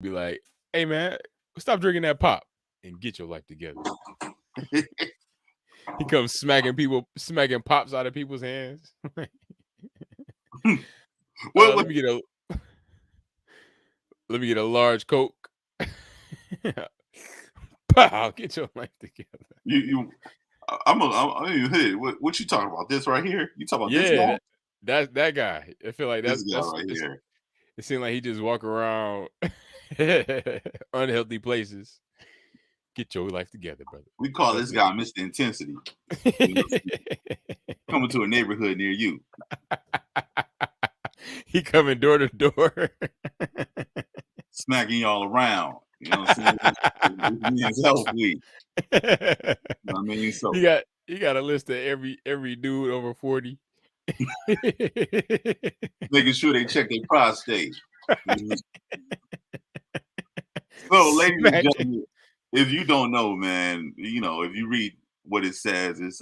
Be like, hey man, stop drinking that pop and get your life together. He comes smacking pops out of people's hands. What, Let me get a large Coke. Pow, get your life together. what you talking about? This right here? You talking about this Yeah, guy? that guy. I feel like This guy that's right it's, here. it seemed like he just walk around unhealthy places. Get your life together, brother. We call That's this it. guy Mr. Intensity. You know, coming to a neighborhood near you. He coming door to door. Smacking y'all around. You know what I'm saying? This man's health week. You know what I mean? So he got a list of every dude over 40. making sure they check their prostate. So, ladies and Smack. gentlemen, if you don't know, man, you know, if you read what it says, it's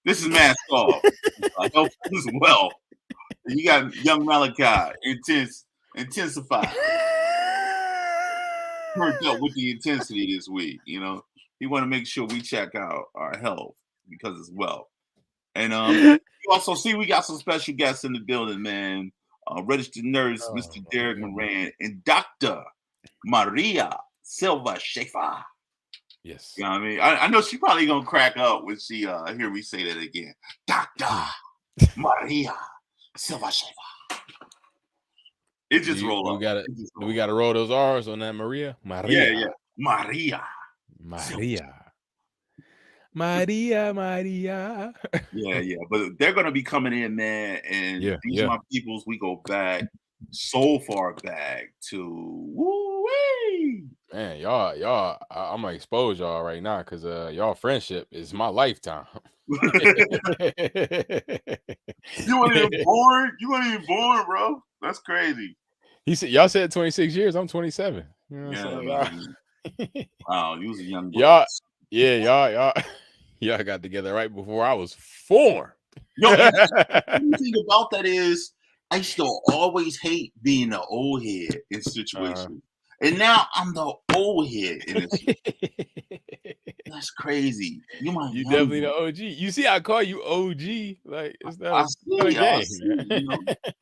this is Mask Off. Health as well. You got young Malachi, intensified. Turned up with the intensity this week. You know, we want to make sure we check out our health because it's well. And you also see we got some special guests in the building, man. Registered nurse, Mr. Derek Moran, and Dr. Maria Silva-Schahfer. Yes. You know what I mean? I know she probably gonna crack up when she hear me say that again. Dr. Maria Silva-Schahfer. It just roll up. We gotta roll those R's on that Maria? Maria. Yeah. Maria. Maria. Yeah. But they're gonna be coming in, man. And these are my peoples. We go back so far back to woo-wee. Man, y'all, I'm gonna expose y'all right now because y'all friendship is my lifetime. You weren't even born. You weren't even born, bro. That's crazy. He said, y'all said 26 years. I'm 27. You know what I'm saying? Wow, you was a young boy. Y'all got together right before I was formed. Yo, the thing about that is, I used to always hate being the old head in situations. And now I'm the old head in this. That's crazy. You definitely the OG. You see, I call you OG. Like it's not a game. I see. You know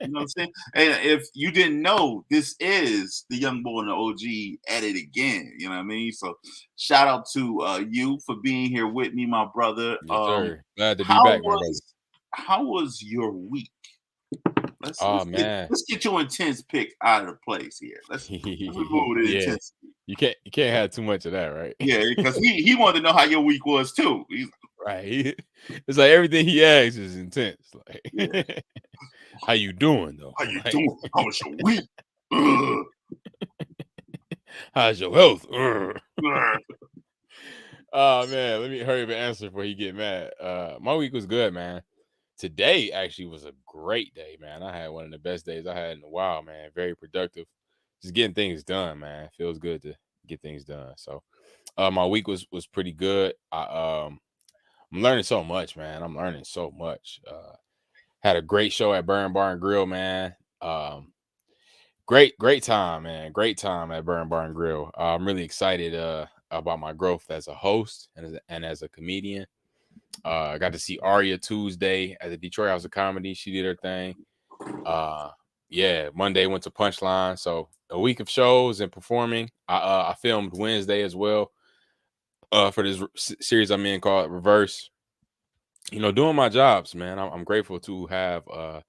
what I'm saying? And if you didn't know, this is the young boy and the OG at it again. You know what I mean? So shout out to you for being here with me, my brother. Yes, sir. Glad to be back, my brother. How was your week? Man, let's get your intense pick out of the place here. Let's move the intensity. You can't have too much of that, right? Yeah, because he wanted to know how your week was too. Right. It's like everything he asks is intense. Like, how you doing though? How you doing? How was your week? How's your health? Oh man, let me hurry up and answer before he get mad. My week was good, man. Today actually was a great day, man. I had one of the best days I had in a while, man. Very productive. Just getting things done, man. Feels good to get things done. So my week was pretty good. I'm learning so much, man. I'm learning so much. Had a great show at Burn Barn Grill, man. Great time, man. Great time at Burn Barn Grill. I'm really excited about my growth as a host and as a comedian. I got to see Aria Tuesday at the Detroit House of Comedy. She did her thing. Monday went to Punchline. So a week of shows and performing. I filmed Wednesday as well for this series I'm in called Reverse. You know, doing my jobs, man. I'm grateful to have all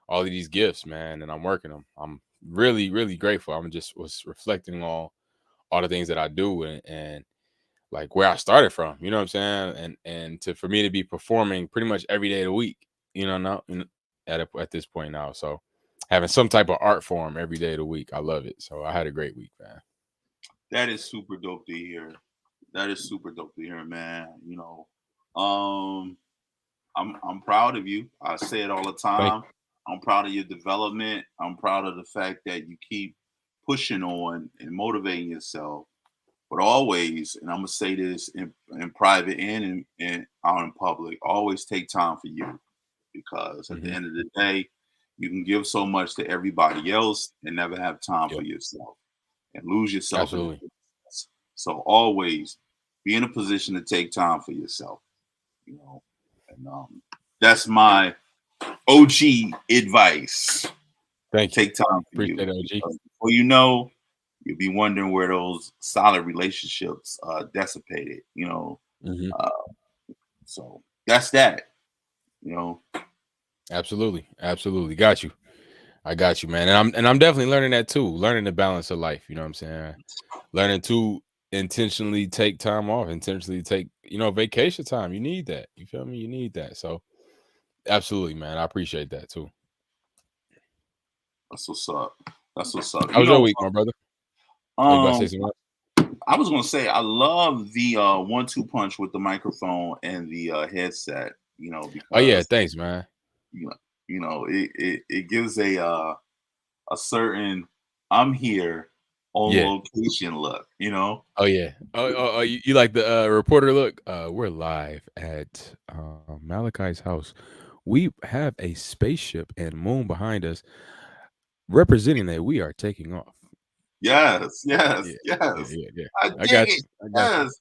of these gifts, man, and I'm working them. I'm really, really grateful. I'm just was reflecting on all the things that I do and like where I started from, you know what I'm saying? And for me to be performing pretty much every day of the week, at this point now. So having some type of art form every day of the week, I love it. So I had a great week, man. That is super dope to hear. Man. You know, I'm proud of you. I say it all the time. I'm proud of your development. I'm proud of the fact that you keep pushing on and motivating yourself. But always, and I'm gonna say this in private and out in public, always take time for you, because at the end of the day, you can give so much to everybody else and never have time for yourself. and lose yourself. Absolutely. So always be in a position to take time for yourself, and that's my OG advice. Thank you. Take time for Appreciate you. it, OG. Before you'll be wondering where those solid relationships dissipated, Mm-hmm. So that's that, Absolutely. Got you. I got you, man. And I'm definitely learning that too. Learning the balance of life. You know what I'm saying? Learning to intentionally take time off, intentionally take, vacation time. You need that. You feel me? You need that. So absolutely, man. I appreciate that too. That's what's up. How was your week, my brother? You about to say something? I was gonna say I love the 1-2 punch with the microphone and the headset. Because Oh yeah, thanks, man. It gives a certain I'm here on location look. Oh yeah. Oh, you like the reporter look? We're live at Malachi's house. We have a spaceship and moon behind us, representing that we are taking off. Yes. Yeah. I got you. Yes.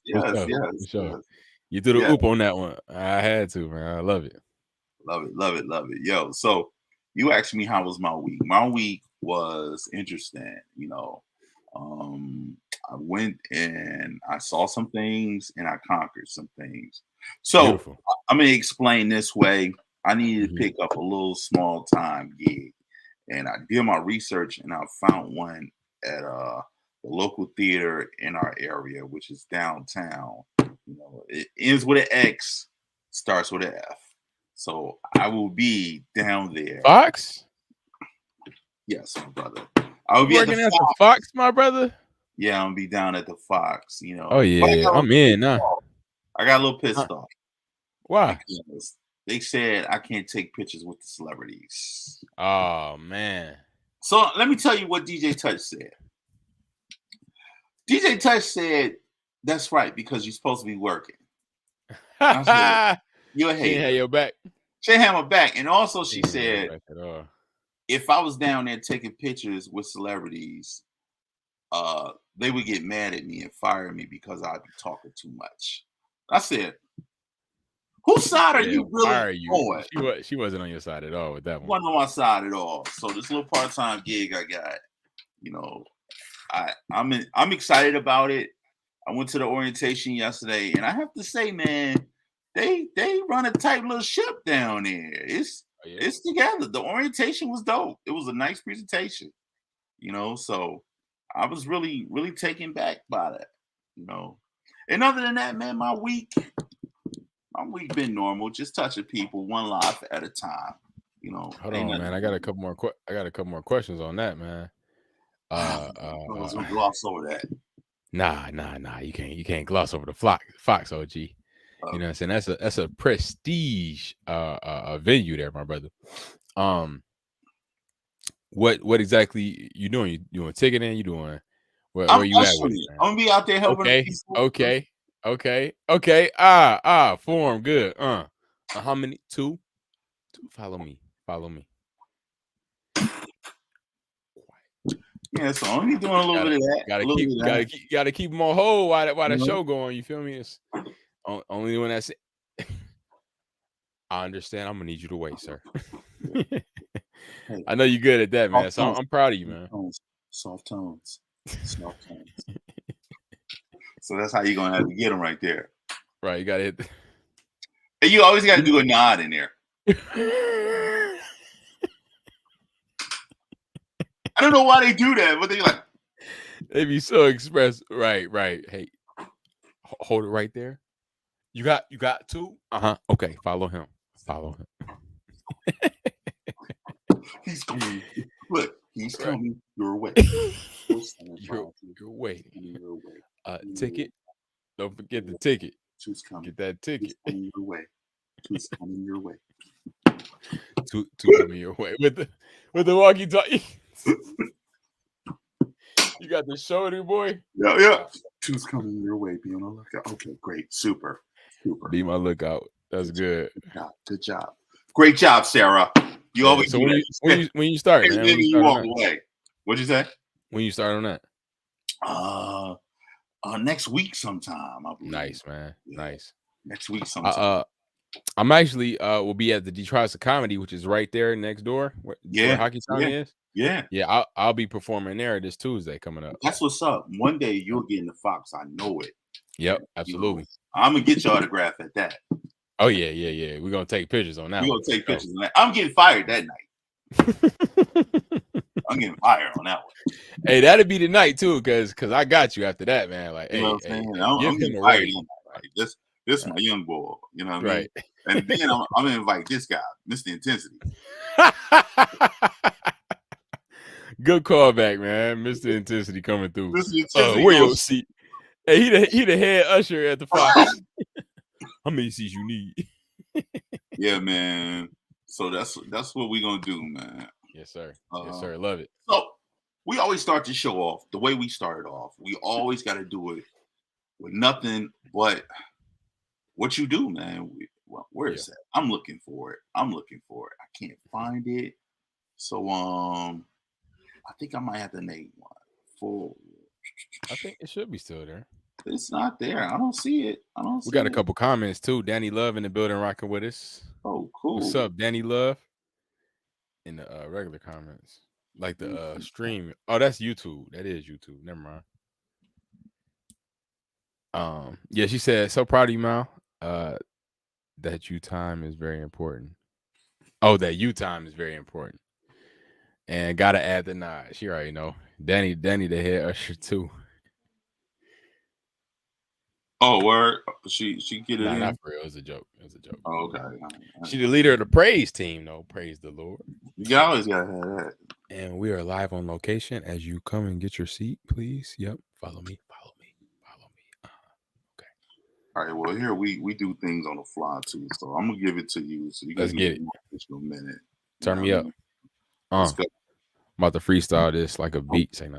You threw the oop on that one. I had to, man. I love it. Love it. Yo, so you asked me how was my week. My week was interesting. I went and I saw some things and I conquered some things. So Beautiful. I'm gonna explain this way. I needed to pick up a little small time gig, and I did my research and I found one at the local theater in our area, which is downtown. It ends with an X, starts with an F. So I will be down there. Fox? Yes, my brother. I will be working at the Fox, my brother. Yeah, I'm gonna be down at the Fox. Oh yeah, I'm in now. I got a little pissed off. Why? Because they said I can't take pictures with the celebrities. Oh man. So let me tell you what DJ Touch said. DJ Touch said, "That's right, because you're supposed to be working." Said, you're a hater. She ain't had your back. She had my back. And also she said, if I was down there taking pictures with celebrities, they would get mad at me and fire me because I'd be talking too much. I said, whose side are you really on? She wasn't on your side at all with that one. Wasn't on my side at all. So this little part-time gig I got, I'm excited about it. I went to the orientation yesterday, and I have to say, man, they run a tight little ship down there. It's together. The orientation was dope. It was a nice presentation, so I was really, really taken back by that, And other than that, man, my week been normal, just touching people one life at a time, Hold on, man. I got a couple more questions on that, man. I was gonna gloss over that. Nah. You can't gloss over the Fox OG. You know what I'm saying? That's a prestige venue there, my brother. What exactly you doing? You doing ticketing? You doing where you at with it, man? I'm gonna be out there helping people. Okay. Form good. How many? Two? Follow me. Yeah, so I'm only doing a little bit of that. Gotta keep them on hold while the show going. You feel me? It's only when that's it. I understand. I'm gonna need you to wait, sir. I know you're good at that, man. So I'm proud of you, man. Soft tones. So that's how you're gonna have to get them right there. Right, you gotta hit. And you always gotta do a nod in there. I don't know why they do that, but they be so express. Right. Hey, hold it right there. You got two? Okay, follow him. He's coming. Look, he's coming your way. You're waiting. Ticket. Don't forget the ticket. Two's coming. Get that ticket. Two's coming your way. Two's coming your way. Two coming your way with the walkie-talkie. You got the shoulder, boy. Yeah. Two's coming your way. Be on the lookout. Okay, great, super. Be my lookout. That's good. Good job. Great job, Sarah. You always. So when you start, man, you walk away. What'd you say? When you start on that? Next week sometime, I believe. Nice, man. Yeah. Nice. Next week sometime. I'm actually will be at the Detroit of Comedy, which is right there next door where Hockey Town is. Yeah. I'll be performing there this Tuesday coming up. That's what's up. One day you'll get in the Fox. I know it. Yep, absolutely. I'm gonna get your autograph at that. Oh yeah. We're gonna take pictures on that. We're gonna take pictures on that. I'm getting fired that night. I'm getting fired on that one. Hey, that'd be the night too, because I got you after that, man. Like, you know what I'm saying? I'm getting fired. Like, this is my young boy. You know what I mean? And then I'm gonna invite this guy, Mr. Intensity. Good callback, man. Mr. Intensity coming through. Mr. Intensity where your seat? Hey, he the head usher at the Fox. How many seats you need? Yeah, man. So that's what we're gonna do, man. Yes, sir. Yes, sir. Love it. So we always start the show off the way we started off. We always got to do it with nothing but what you do, man. Where is that? I'm looking for it. I can't find it. So I think I might have to name one. I think it should be still there. It's not there. I don't see it. We got a couple comments too. Danny Love in the building rocking with us. Oh, cool. What's up, Danny Love? In the regular comments, like the stream. Oh, that's YouTube. That is YouTube. Never mind. Yeah, she said, so proud of you, Mal. That you time is very important. Oh, that you time is very important. And gotta add the nod. She already know. Danny the head usher too. Oh, word. She get it in. Not for real. It was a joke. Oh, okay. She the leader of the praise team, though. Praise the Lord. You always gotta have that. And we are live on location. As you come and get your seat, please. Yep. Follow me. Okay. All right. Well, here we do things on the fly too. So I'm gonna give it to you. So you Let's get it. A minute. Turn me up. I'm about to freestyle this like a beat. Say no.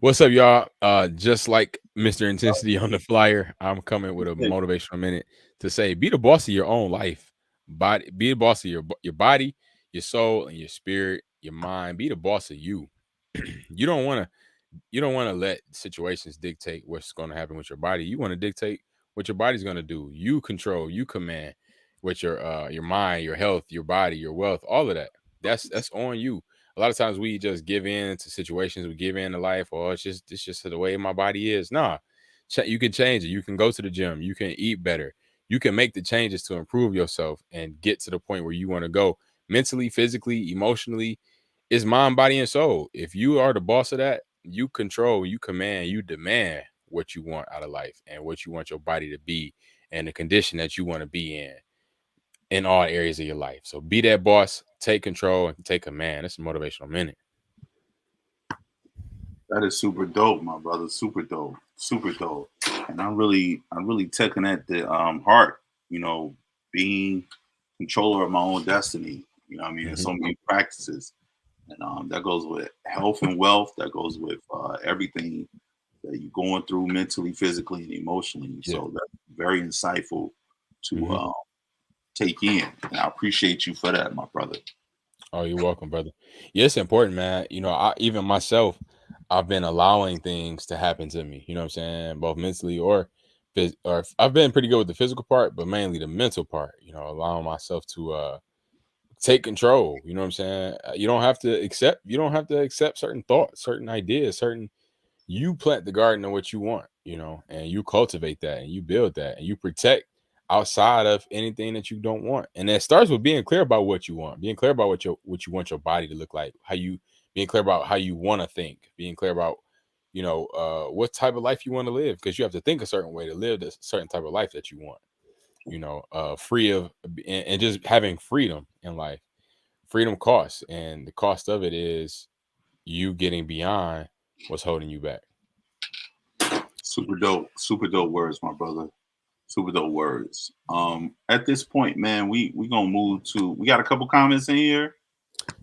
What's up, y'all? Just like Mr. Intensity on the flyer, I'm coming with a motivational minute to say, be the boss of your own life. Be the boss of your body, your soul, and your spirit, your mind. Be the boss of you. You don't want to let situations dictate what's going to happen with your body. You want to dictate what your body's going to do. You control, you command with your mind, your health, your body, your wealth, all of that. That's on you. A lot of times we just give in to situations, we give in to life, or it's just the way my body is. Nah, you can change it. You can go to the gym. You can eat better. You can make the changes to improve yourself and get to the point where you want to go mentally, physically, emotionally. It's mind, body, and soul. If you are the boss of that, you control, you command, you demand what you want out of life and what you want your body to be and the condition that you want to be in all areas of your life. So be that boss, take control, and take command. That's a motivational minute. That is super dope, my brother. Super dope. And I'm really taking that to heart, being controller of my own destiny. You know what I mean? There's so many practices. And that goes with health and wealth. That goes with everything that you're going through mentally, physically, and emotionally. Yeah. So that's very insightful to take in. And I appreciate you for that, my brother. Oh, you're welcome, brother. Yeah, it's important, man. Even myself, I've been allowing things to happen to me. You know what I'm saying? Both mentally or I've been pretty good with the physical part, but mainly the mental part. Allowing myself to take control. You know what I'm saying? You don't have to accept certain thoughts, certain ideas, you plant the garden of what you want, and you cultivate that and you build that and you protect outside of anything that you don't want. And that starts with being clear about what you want, being clear about what you want your body to look like, being clear about how you want to think, being clear about, what type of life you want to live, because you have to think a certain way to live this certain type of life that you want, free of, and just having freedom in life. Freedom costs, and the cost of it is you getting beyond what's holding you back. Super dope words, my brother. Super dope words. At this point, man, we gonna move to. We got a couple comments in here.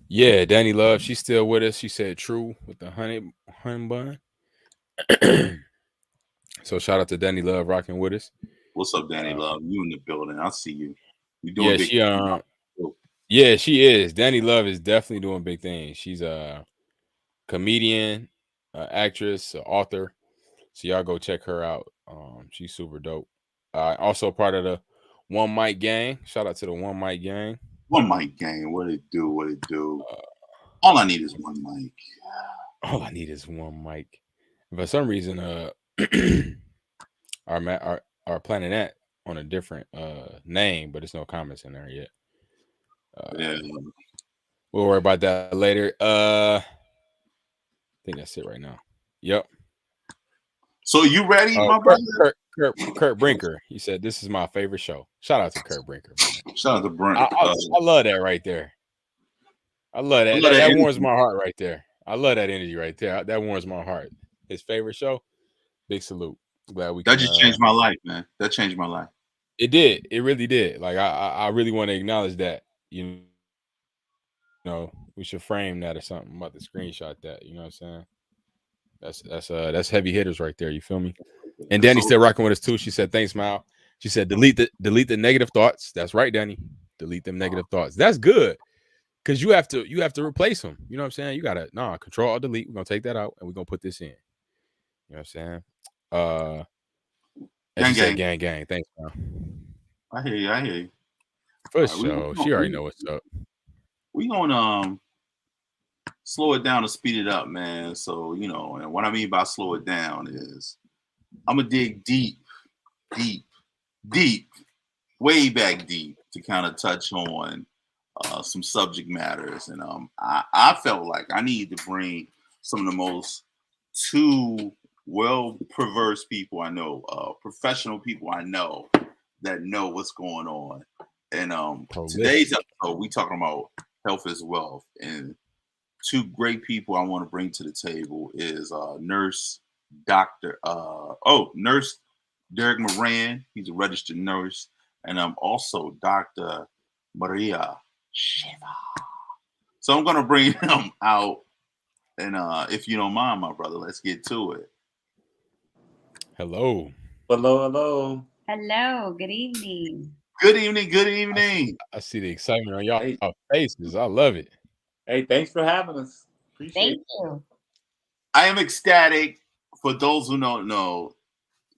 Yeah, Danny Love, she's still with us. She said true with the honey bun. So shout out to Danny Love rocking with us. What's up, Danny Love? You in the building? I see you. You doing big things. Yeah, she is. Danny Love is definitely doing big things. She's a comedian, actress, author. So y'all go check her out. She's super dope. Also part of the One Mic Gang. Shout out to the One Mic Gang. One mic gang. What it do? What it do? All I need is one mic. All I need is one mic. For some reason, our Planet Ant on a different name, but there's no comments in there yet. Yeah. We'll worry about that later. I think that's it right now. Yep. So you ready, my brother? Kurt Brinker. He said, "This is my favorite show." Shout out to Kurt Brinker. Man. Shout out to Brent. I love that right there. I love that. That warms my heart right there. I love that energy right there. That warms my heart. His favorite show. Big salute. Glad we. That just changed my life, man. That changed my life. It did. It really did. Like I really want to acknowledge that. You know, we should frame that or something. I'm about to screenshot that. You know what I'm saying? That's heavy hitters right there. You feel me? And Danny's still rocking with us too. She said, "Thanks, Smile." She said, delete the negative thoughts. That's right, Danny. Delete them negative thoughts. That's good. Because you have to replace them. You know what I'm saying? You gotta control or delete. We're gonna take that out and we're gonna put this in. You know what I'm saying? As you said, gang. Thanks, man. I hear you. For sure. She already know what's up. We gonna slow it down and speed it up, man. So, and what I mean by slow it down is I'm gonna dig deep, way back deep to kind of touch on some subject matters. And I felt like I needed to bring some of the most two well-versed people I know, professional people I know that know what's going on. And today's episode, we talking about health is wealth. And two great people I want to bring to the table is Nurse Derek Moran. He's a registered nurse. And also Dr. Maria Shiva. So I'm going to bring him out. And if you don't mind, my brother, let's get to it. Hello. Hello. Good evening. Good evening. I see the excitement on y'all faces. I love it. Hey, thanks for having us. Thank you. I am ecstatic. For those who don't know,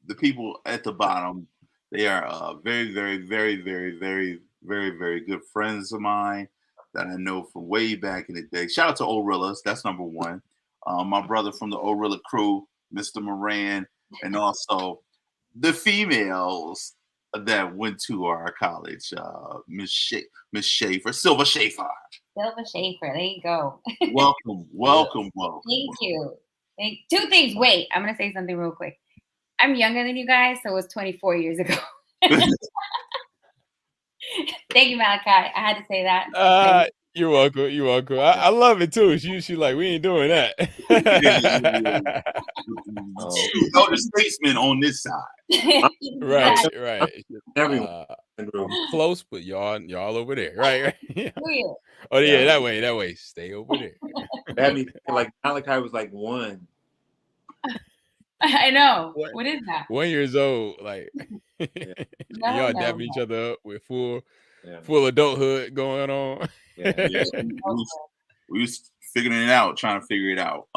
the people at the bottom, they are very, very, very, very, very, very, very good friends of mine that I know from way back in the day. Shout out to Orillas. That's number one. My brother from the Orilla crew, Mr. Moran, and also the females that went to our college, Miss Schahfer, Silva-Schahfer. Silva-Schahfer, there you go. Welcome. Thank you. Two things. Wait, I'm going to say something real quick. I'm younger than you guys, so it was 24 years ago. Thank you, Malachi. I had to say that. You're welcome. I love it too. She like, we ain't doing that. Elder statesman on this side. Right. Everyone. Close, but y'all over there. Right. Yeah. Oh yeah, that way. Stay over there. That means like Malachi was like 1. I know. What is that? 1 year old, like y'all dabbing each other up with full adulthood going on. Yeah. We was figuring it out, trying to figure it out.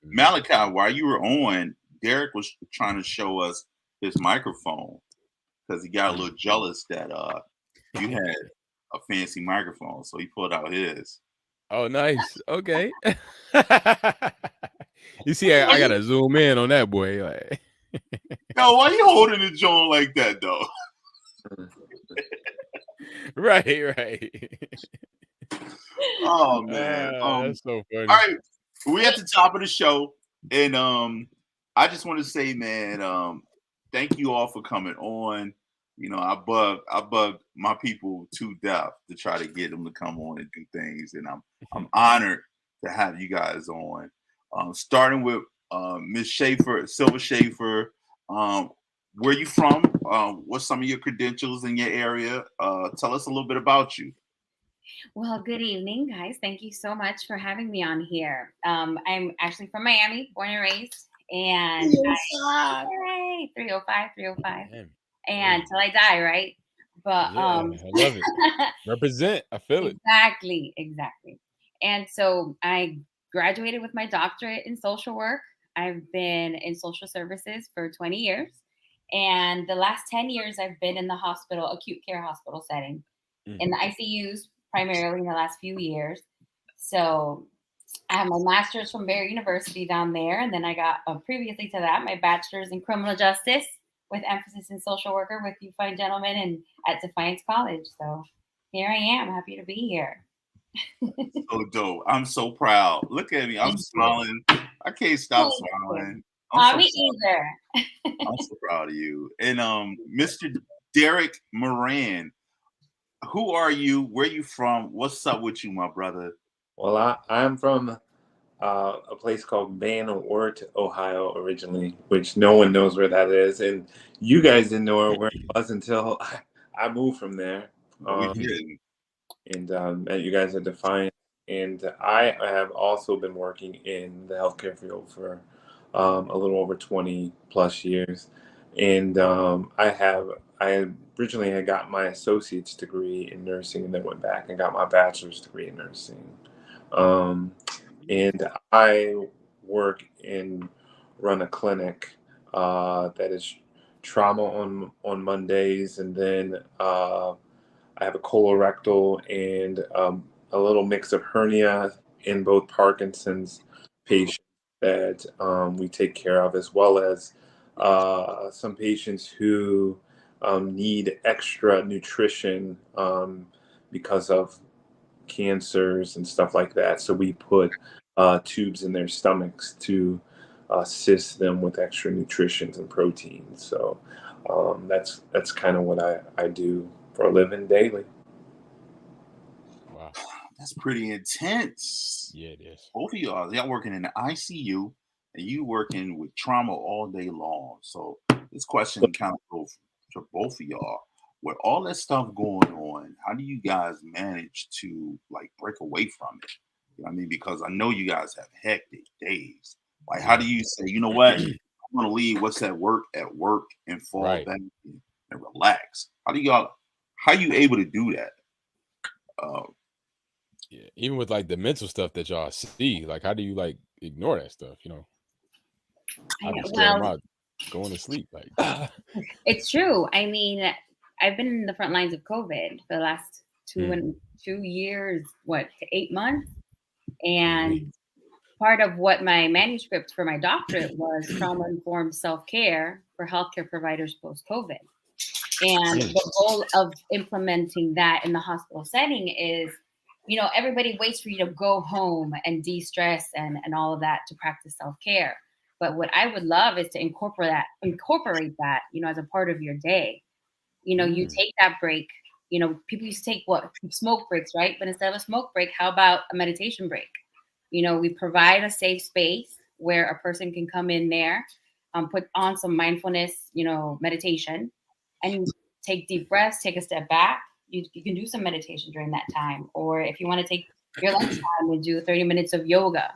Malachi, while you were on, Derek was trying to show us his microphone because he got a little jealous that you had a fancy microphone, so he pulled out his. Oh, nice. Okay. You see, I gotta zoom in on that boy. Like, yo, why you holding the joint like that, though? Right. Oh man, that's so funny. All right, we at the top of the show, and I just want to say, man, thank you all for coming on. I bug my people to death to try to get them to come on and do things, and I'm honored to have you guys on. Starting with Miss Schahfer, Silva-Schahfer. Where you from? What's some of your credentials in your area? Tell us a little bit about you. Well, good evening, guys. Thank you so much for having me on here. I'm actually from Miami, born and raised, and 305. And till I die, right? But I love it. Represent. I feel it. Exactly. And so I graduated with my doctorate in social work. I've been in social services for 20 years. And the last 10 years, I've been in the hospital, acute care hospital setting, in the ICUs, primarily in the last few years. So I have my master's from Barry University down there. And then I got, previously to that, my bachelor's in criminal justice with emphasis in social worker with you fine gentlemen and at Defiance College. So here I am, happy to be here. So dope. I'm so proud. Look at me. I'm smiling. I can't stop smiling. Me either. I'm so proud of you. And Mr. Derek Moran, who are you? Where you from? What's up with you, my brother? Well, I'm from a place called Van-Ort, Ohio, originally, which no one knows where that is, and you guys didn't know where it was until I moved from there. We did. And met you guys at Defiant. And I have also been working in the healthcare field for a little over 20 plus years. And I originally had got my associate's degree in nursing and then went back and got my bachelor's degree in nursing. And I run a clinic that is trauma on Mondays, and then I have a colorectal and a little mix of hernia in both Parkinson's patients that we take care of, as well as some patients who need extra nutrition because of cancers and stuff like that. So we put tubes in their stomachs to assist them with extra nutrition and proteins. So that's kind of what I do for a living daily. Wow. That's pretty intense. Yeah, it is. Both of y'all working in the ICU and you working with trauma all day long. So this question kind of goes to both of y'all. With all that stuff going on, how do you guys manage to like break away from it? You know what I mean? Because I know you guys have hectic days. Like, how do you say, you know what? I'm gonna leave what's at work and fall back and relax. How you able to do that? Yeah, even with like the mental stuff that y'all see, like how do you like ignore that stuff? You know, I'd be scared about going to sleep. Like, it's true. I mean, I've been in the front lines of COVID for the last 2 years, 8 months, and part of what my manuscript for my doctorate was trauma-informed self-care for healthcare providers post-COVID. And the goal of implementing that in the hospital setting is, you know, everybody waits for you to go home and de-stress and all of that to practice self-care. But what I would love is to incorporate that, you know, as a part of your day. You know, you take that break. You know, people used to take smoke breaks, right? But instead of a smoke break, how about a meditation break? You know, we provide a safe space where a person can come in there, put on some mindfulness, you know, meditation, and take deep breaths, take a step back. You can do some meditation during that time. Or if you want to take your lunch time and do 30 minutes of yoga,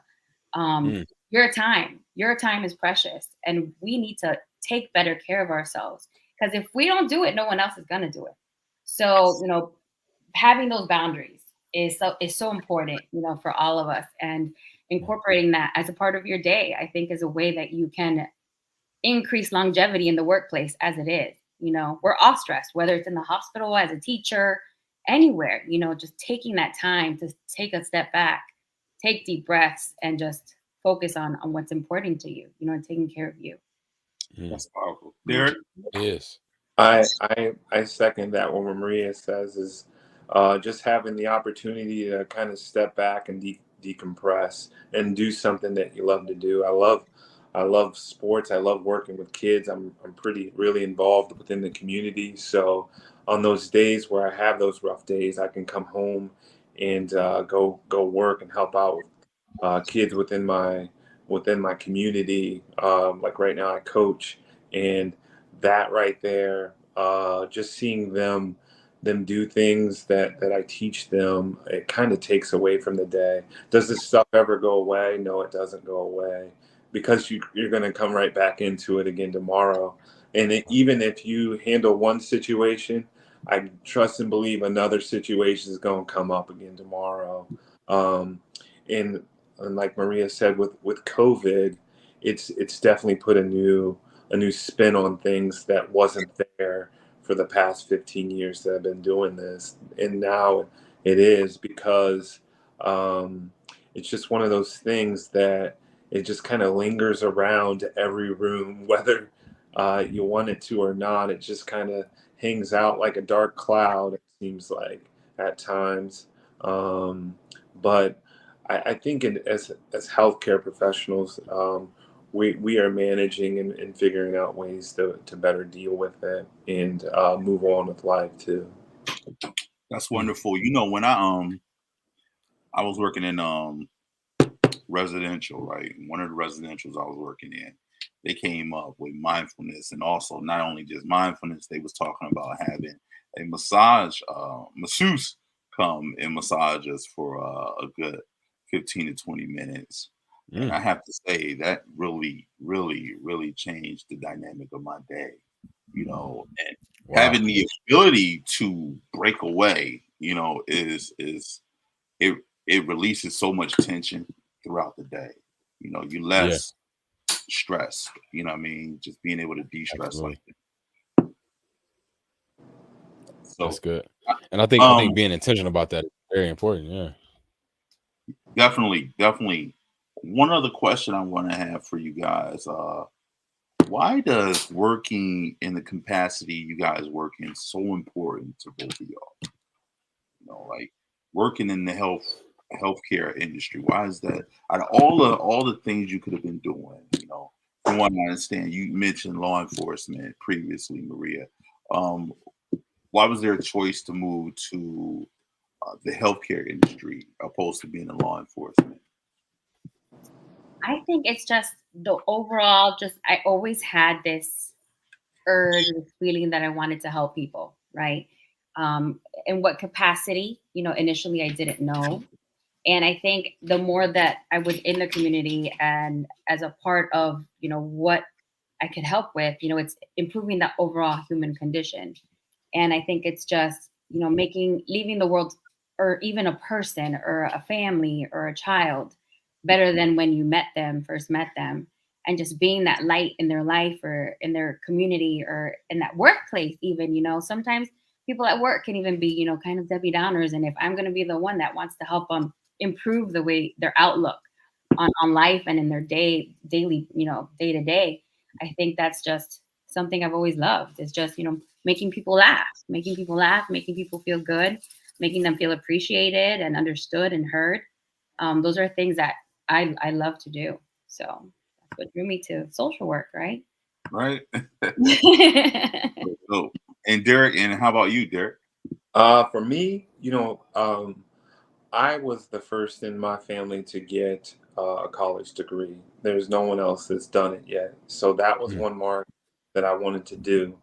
your time is precious. And we need to take better care of ourselves. Because if we don't do it, no one else is going to do it. So, you know, having those boundaries is so important, you know, for all of us. And incorporating that as a part of your day, I think, is a way that you can increase longevity in the workplace as it is. You know, we're all stressed, whether it's in the hospital, as a teacher, anywhere, you know, just taking that time to take a step back, take deep breaths, and just focus on what's important to you, you know, and taking care of you. That's powerful. Derek? Yes. I second that. What Maria says is just having the opportunity to kind of step back and decompress and do something that you love to do. I love sports. I love working with kids. I'm really involved within the community. So on those days where I have those rough days, I can come home and go work and help out kids within my community. Like right now, I coach, and that right there, just seeing them do things that I teach them, it kind of takes away from the day. Does this stuff ever go away? No, it doesn't go away, because you're going to come right back into it again tomorrow. And even if you handle one situation, I trust and believe another situation is going to come up again tomorrow. And like Maria said, with COVID, it's definitely put a new spin on things that wasn't there for the past 15 years that I've been doing this. And now it is, because it's just one of those things that it just kind of lingers around every room, whether you want it to or not. It just kind of hangs out like a dark cloud, it seems like, at times. But I think as healthcare professionals, we are managing and figuring out ways to better deal with it and move on with life too. That's wonderful. You know, when I was working in residential, right? One of the residentials I was working in, they came up with mindfulness, and also not only just mindfulness, they was talking about having a masseuse come and massage us for a good 15 to 20 minutes. And I have to say that really, really, really changed the dynamic of my day, you know, and having the ability to break away, you know, it releases so much tension throughout the day. You know, you less stress, you know what I mean? Just being able to de-stress like that. So that's good. And I think being intentional about that is very important. Yeah. Definitely. One other question I want to have for you guys, why does working in the capacity you guys work in so important to both of y'all? You know, like working in the healthcare industry. Why is that? Out of all the things you could have been doing, you know, from what I understand, you mentioned law enforcement previously, Maria. Why was there a choice to move to the healthcare industry opposed to being in law enforcement? I think it's just the overall, I always had this urge, this feeling that I wanted to help people, right? In what capacity, you know, initially I didn't know. And I think the more that I was in the community and as a part of, you know, what I could help with, you know, it's improving the overall human condition. And I think it's just, you know, leaving the world, or even a person or a family or a child, better than when you first met them, and just being that light in their life or in their community or in that workplace, even, you know, sometimes people at work can even be, you know, kind of Debbie Downers. And if I'm going to be the one that wants to help them improve the way their outlook on life and in their daily, you know, day to day, I think that's just something I've always loved. It's just, you know, making people laugh, making people feel good, making them feel appreciated and understood and heard. Those are things that I love to do. So that's what drew me to social work, right? Right. So, and Derek, and how about you, Derek? For me, you know, I was the first in my family to get a college degree. There's no one else that's done it yet. So that was one mark that I wanted to do.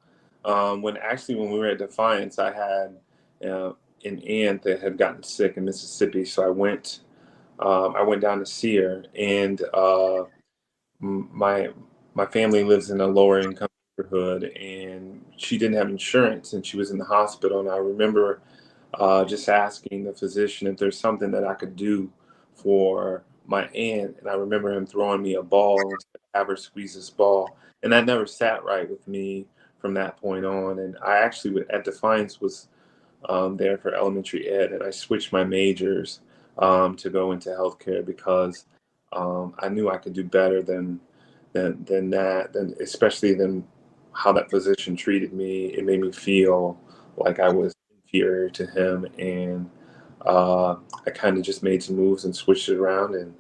When we were at Defiance, I had an aunt that had gotten sick in Mississippi. So I went down to see her, and my family lives in a lower income neighborhood, and she didn't have insurance, and she was in the hospital. And I remember just asking the physician if there's something that I could do for my aunt. And I remember him throwing me a ball and said, have her squeeze this ball. And that never sat right with me from that point on. And I actually, at Defiance, was there for elementary ed, and I switched my majors to go into healthcare because I knew I could do better than especially than how that physician treated me. It made me feel like I was inferior to him, and I kind of just made some moves and switched it around. And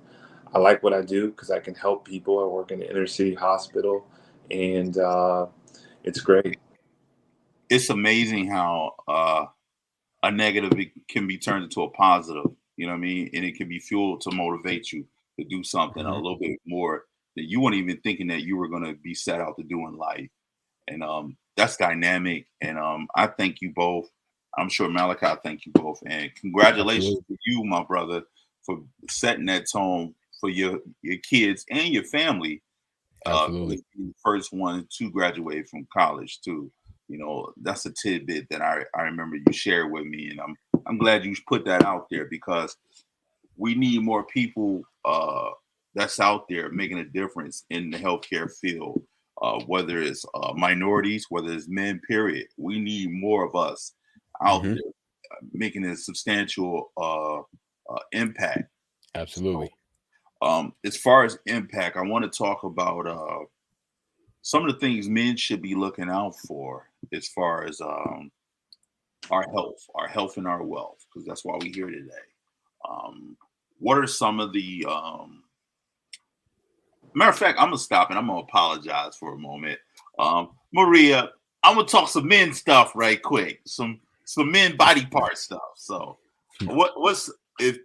I like what I do because I can help people. I work in an inner city hospital, and it's great. It's amazing how a negative can be turned into a positive, you know what I mean? And it can be fuel to motivate you to do something a little bit more that you weren't even thinking that you were going to be set out to do in life. And that's dynamic. And I thank you both. I'm sure Malachi, thank you both. And congratulations to you, my brother, for setting that tone for your kids and your family. Absolutely. The first one to graduate from college too. You know, that's a tidbit that I remember you shared with me, and I'm glad you put that out there because we need more people that's out there making a difference in the healthcare field, whether it's minorities, whether it's men, period. We need more of us out there making a substantial impact. Absolutely. As far as impact, I want to talk about some of the things men should be looking out for as far as our health and our wealth, because that's why we're here today. What are some of the matter of fact, I'm gonna stop and I'm gonna apologize for a moment. Maria, I'm gonna talk some men stuff right quick, some men body part stuff. So what's if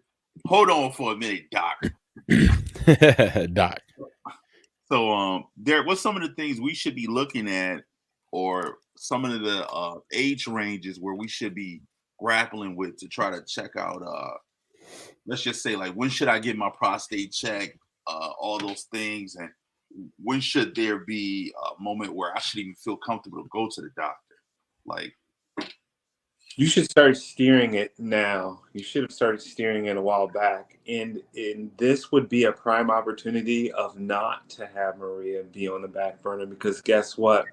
hold on for a minute, Doc. Doc. So Derek, what's some of the things we should be looking at, or some of the age ranges where we should be grappling with to try to check out let's just say, like, when should I get my prostate checked, all those things, and when should there be a moment where I should even feel comfortable to go to the doctor? Like, you should start steering it now. You should have started steering it a while back. And this would be a prime opportunity of not to have Maria be on the back burner, because guess what?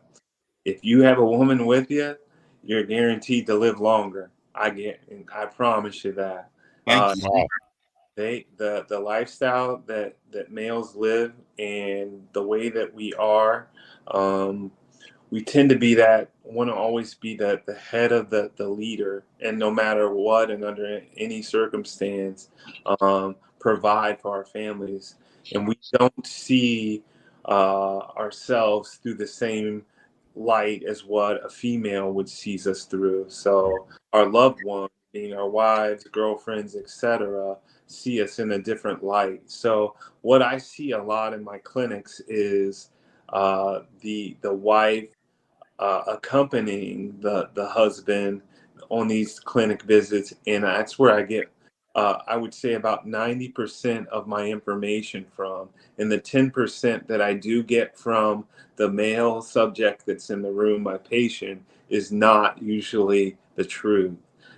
If you have a woman with you, you're guaranteed to live longer. I promise you that. Wow. The lifestyle that males live and the way that we are, we tend to want to always be the head of the leader, and no matter what and under any circumstance, provide for our families. And we don't see ourselves through the same light as what a female would see us through. So our loved ones, being our wives, girlfriends, etc., see us in a different light. So what I see a lot in my clinics is the wife accompanying the husband on these clinic visits, and that's where I get I would say about 90% of my information from. And the 10% that I do get from the male subject that's in the room, my patient, is not usually the truth.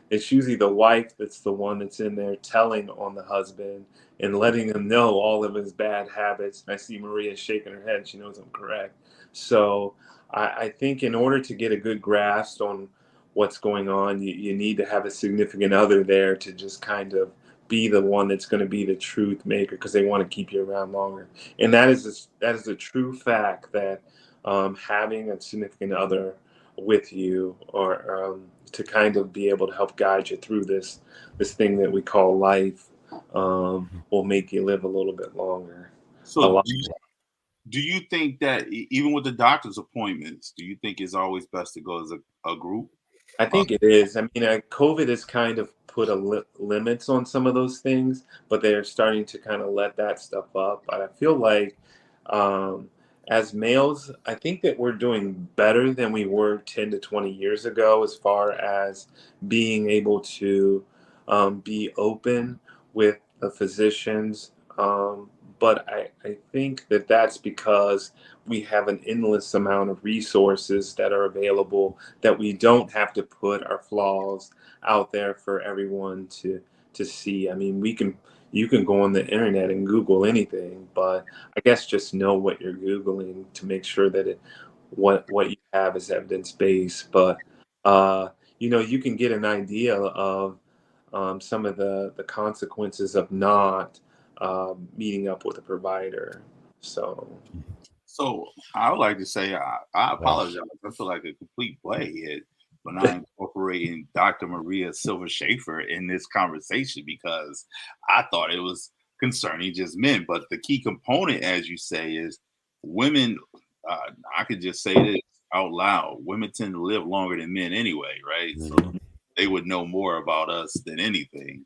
It's usually the wife that's the one that's in there telling on the husband and letting him know all of his bad habits. And I see Maria shaking her head. She knows I'm correct. So I think in order to get a good grasp on what's going on, you need to have a significant other there to just kind of be the one that's going to be the truth maker, because they want to keep you around longer. And that is a true fact, that having a significant other with you, or to kind of be able to help guide you through this thing that we call life, will make you live a little bit longer. so do you think that even with the doctor's appointments, do you think it's always best to go as a group? I think it is. I mean, COVID has kind of put limits on some of those things, but they're starting to kind of let that stuff up. But I feel like as males, I think that we're doing better than we were 10 to 20 years ago as far as being able to be open with the physicians. But I think that that's because we have an endless amount of resources that are available, that we don't have to put our flaws out there for everyone to see. I mean, you can go on the internet and Google anything, but I guess just know what you're Googling to make sure that what you have is evidence-based. But you can get an idea of some of the consequences of not meeting up with a provider. So I would like to say I apologize. I feel like a complete playhead for not incorporating Dr. Maria Silva-Schahfer in this conversation, because I thought it was concerning just men. But the key component, as you say, is women. I could just say this out loud: women tend to live longer than men anyway, right? So they would know more about us than anything.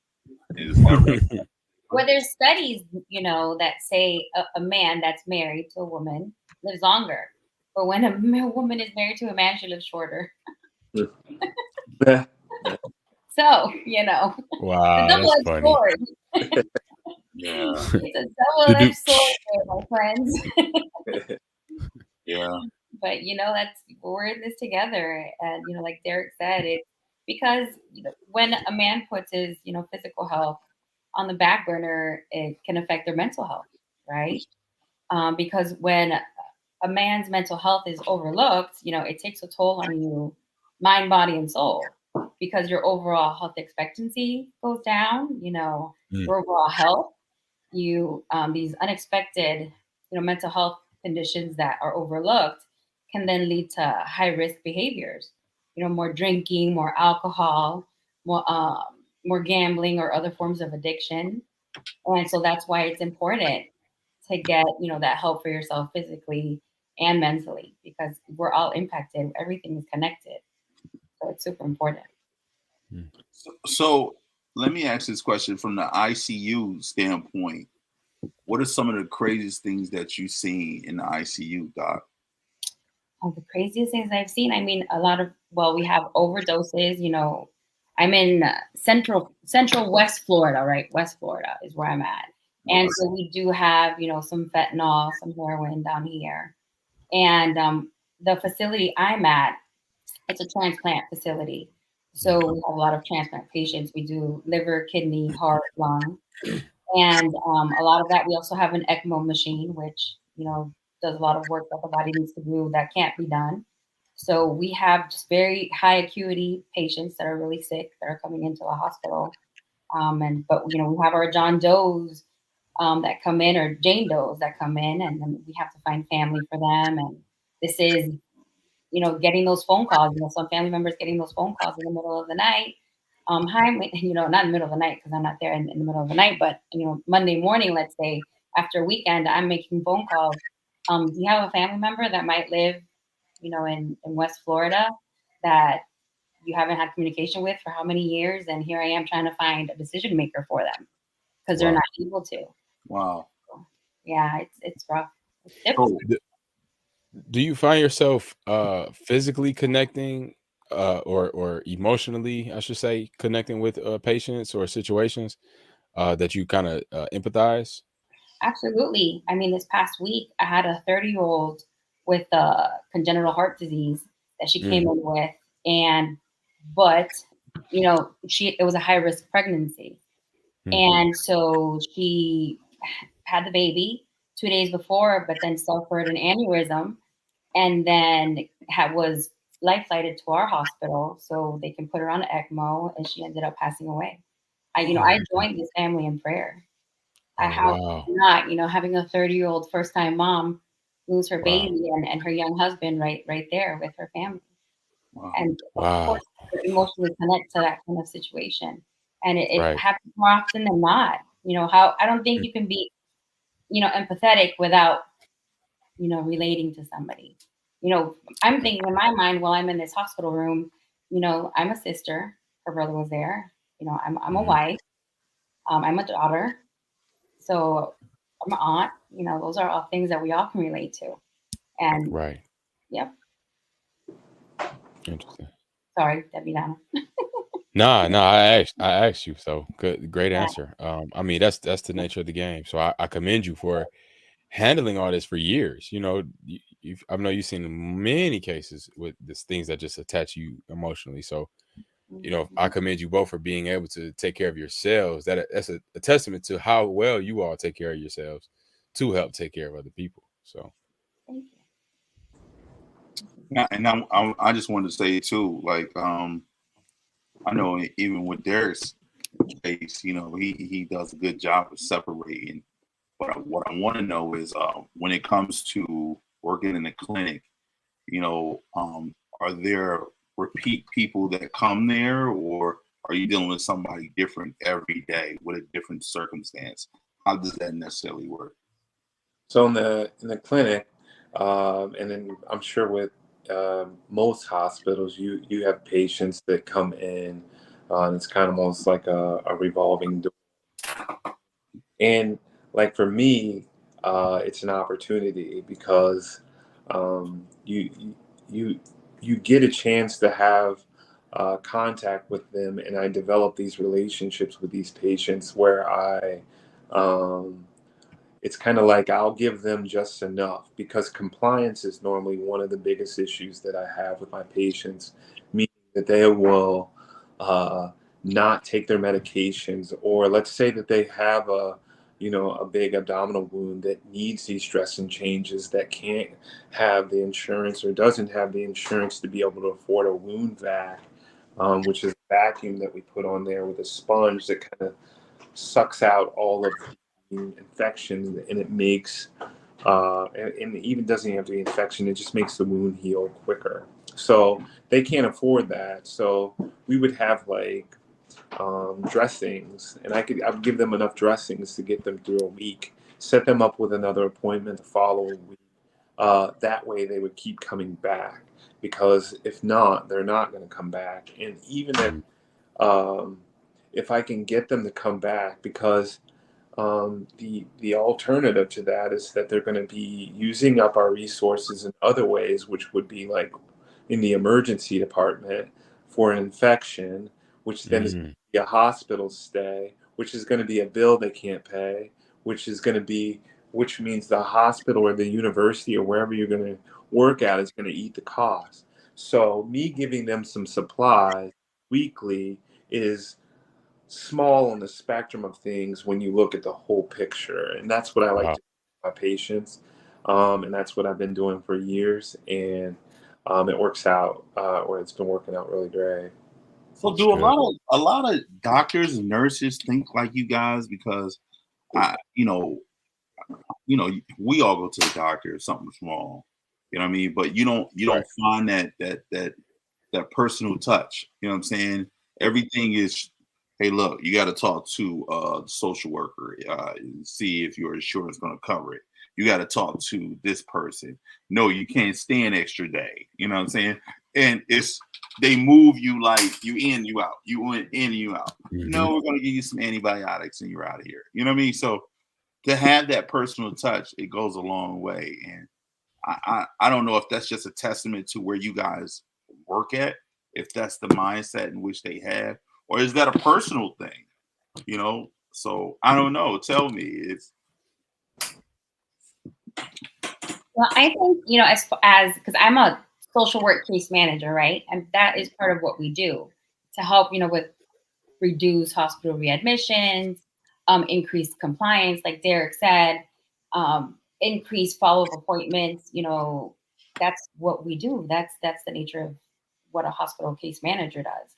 Is that right? Well, there's studies, that say a man that's married to a woman lives longer. But when a woman is married to a man, she lives shorter. So, Wow, it's a that's double-edged funny. sword. Yeah. It's a double-edged sword there, my friends. Yeah. But we're in this together, and like Derek said, it's because when a man puts his physical health on the back burner, it can affect their mental health, right? Because when a man's mental health is overlooked, it takes a toll on you, mind, body, and soul, because your overall health expectancy goes down, your overall health, these unexpected, mental health conditions that are overlooked can then lead to high risk behaviors, more drinking, more alcohol, more gambling or other forms of addiction. And so that's why it's important to get, that help for yourself physically and mentally, because we're all impacted. Everything is connected. So it's super important. So let me ask this question from the ICU standpoint. What are some of the craziest things that you've seen in the ICU, Doc? Oh, the craziest things I've seen. I mean, we have overdoses. I'm in central West Florida, right? West Florida is where I'm at. And so we do have, some fentanyl, some heroin down here. And the facility I'm at, it's a transplant facility. So we have a lot of transplant patients. We do liver, kidney, heart, lung. And a lot of that, we also have an ECMO machine, which, does a lot of work that the body needs to do that can't be done. So we have just very high acuity patients that are really sick that are coming into the hospital. But we have our John Does that come in, or Jane Does that come in, and then we have to find family for them. And this is, getting those phone calls, some family members getting those phone calls in the middle of the night. Hi, not in the middle of the night because I'm not there in the middle of the night, but Monday morning, let's say after a weekend, I'm making phone calls. Do you have a family member that might live, in West Florida that you haven't had communication with for how many years? And here I am trying to find a decision maker for them because they're not able to. Wow. So, yeah, it's rough. It's difficult. Do you find yourself physically connecting or emotionally, I should say, connecting with patients or situations that you kind of empathize? Absolutely. I mean, this past week, I had a 30-year-old with congenital heart disease that she came in with, but it was a high risk pregnancy, and so she had the baby 2 days before, but then suffered an aneurysm, and then was life flighted to our hospital so they can put her on ECMO, and she ended up passing away. I joined this family in prayer. How not, having a 30-year-old first time mom lose her baby and her young husband right there with her family. And of course, emotionally connect to that kind of situation. And it happens more often than not. I don't think you can be, empathetic without, relating to somebody. I'm thinking in my mind while I'm in this hospital room, I'm a sister. Her brother was there. I'm a wife. I'm a daughter. So I'm an aunt. Those are all things that we all can relate to. And yep. Interesting. Sorry, Debbie Donna. No, I asked you. So great answer. I mean, that's the nature of the game. So I commend you for handling all this for years. I know you've seen many cases with these things that just attach you emotionally. So, I commend you both for being able to take care of yourselves. That's a testament to how well you all take care of yourselves to help take care of other people. So, thank you. Yeah, and I just wanted to say too, like I know even with Derek's case, he does a good job of separating. But what I want to know is when it comes to working in the clinic, are there repeat people that come there, or are you dealing with somebody different every day with a different circumstance? How does that necessarily work? So in the clinic, and then I'm sure with most hospitals, you have patients that come in, and it's kind of almost like a revolving door. And like for me, it's an opportunity because you get a chance to have contact with them, and I develop these relationships with these patients where it's kind of like I'll give them just enough, because compliance is normally one of the biggest issues that I have with my patients, meaning that they will not take their medications, or let's say that they have a big abdominal wound that needs these dressing changes, that can't have the insurance or doesn't have the insurance to be able to afford a wound vac, which is a vacuum that we put on there with a sponge that kind of sucks out all of the infection, and it makes and it even doesn't have the infection, it just makes the wound heal quicker. So they can't afford that. So we would have like dressings, and I would give them enough dressings to get them through a week, set them up with another appointment the following week. That way they would keep coming back, because if not, they're not going to come back. And even if I can get them to come back, because the alternative to that is that they're going to be using up our resources in other ways, which would be like in the emergency department for an infection, which then is going to be a hospital stay, which is going to be a bill they can't pay, which means the hospital or the university or wherever you're going to work at is going to eat the cost. So me giving them some supplies weekly is small on the spectrum of things when you look at the whole picture. And that's what I like to do with my patients. And that's what I've been doing for years. And it works out, or it's been working out really great. So do a lot of doctors and nurses think like you guys? Because we all go to the doctor if something's wrong. You know what I mean? But you don't find that personal touch. You know what I'm saying? Everything is, hey, look, you got to talk to the social worker, and see if your insurance is going to cover it. You got to talk to this person. No, you can't stay an extra day. You know what I'm saying? And they move you like you in, you out. You went in, you out. No, we're going to give you some antibiotics and you're out of here. You know what I mean? So to have that personal touch, it goes a long way. And I don't know if that's just a testament to where you guys work at, if that's the mindset in which they have, or is that a personal thing? So I don't know. Tell me. Well, I think, as because I'm a social work case manager, right? And that is part of what we do to help, with reduce hospital readmissions, increase compliance, like Derek said, increase follow-up appointments. That's what we do. That's the nature of what a hospital case manager does.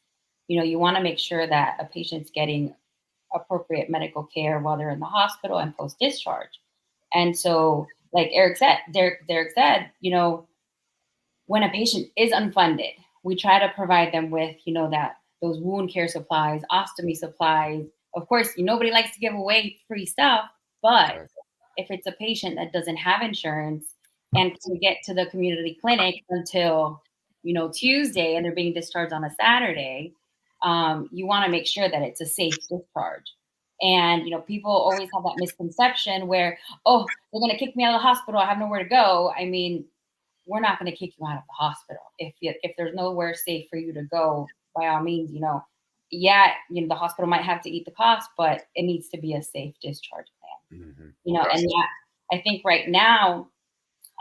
You want to make sure that a patient's getting appropriate medical care while they're in the hospital and post-discharge. And so, like Derek said, when a patient is unfunded, we try to provide them with, those wound care supplies, ostomy supplies. Of course, nobody likes to give away free stuff, but if it's a patient that doesn't have insurance and can get to the community clinic until, Tuesday, and they're being discharged on a Saturday, you want to make sure that it's a safe discharge. And, people always have that misconception where, oh, they're going to kick me out of the hospital. I have nowhere to go. I mean, we're not going to kick you out of the hospital. If there's nowhere safe for you to go, by all means, the hospital might have to eat the cost, but it needs to be a safe discharge plan. And that, I think right now,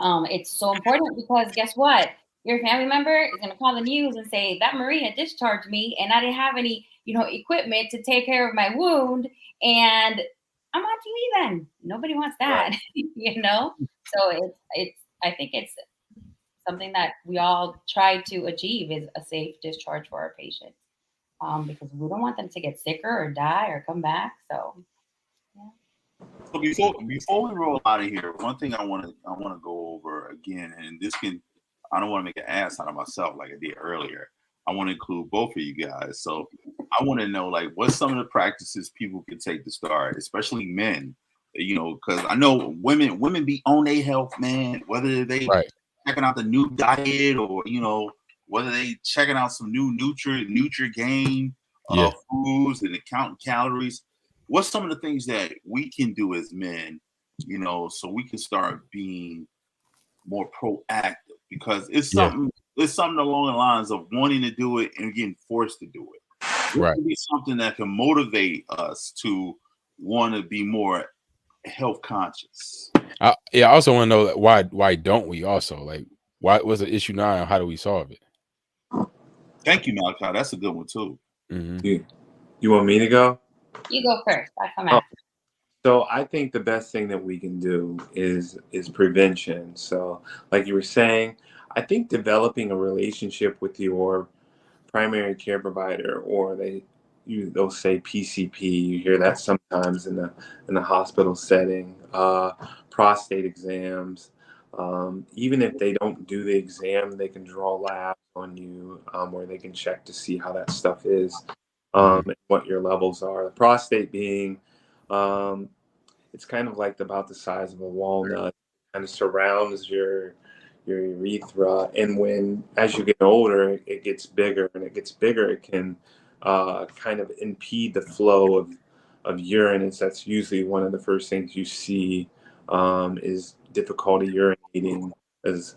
it's so important, because guess what? Your family member is going to call the news and say that Maria discharged me and I didn't have any, equipment to take care of my wound, and I'm on TV then. Nobody wants that, So I think it's something that we all try to achieve, is a safe discharge for our patients, because we don't want them to get sicker or die or come back. So, yeah. So before we roll out of here, one thing I want to go over again, and I don't want to make an ass out of myself like I did earlier. I want to include both of you guys. So I want to know, like, what's some of the practices people can take to start, especially men, because I know women be on their health, man, whether they checking out the new diet or, whether they checking out some new Nutrigain foods and counting calories. What's some of the things that we can do as men, so we can start being more proactive? Because it's something along the lines of wanting to do it and getting forced to do it. It can be something that can motivate us to want to be more health conscious. I also want to know why don't we also, like, why was the issue now and how do we solve it? Thank you, Malachi. That's a good one too. You want me to go? You go first. I'll come after. So I think the best thing that we can do is prevention. So like you were saying, I think developing a relationship with your primary care provider, or they'll say PCP. You hear that sometimes in the hospital setting. Prostate exams. Even if they don't do the exam, they can draw labs on you, where they can check to see how that stuff is, and what your levels are. The prostate being, um, it's kind of like about the size of a walnut, kind of surrounds your urethra. And as you get older, it gets bigger, and it gets bigger, it can kind of impede the flow of urine. And that's usually one of the first things you see, is difficulty urinating. As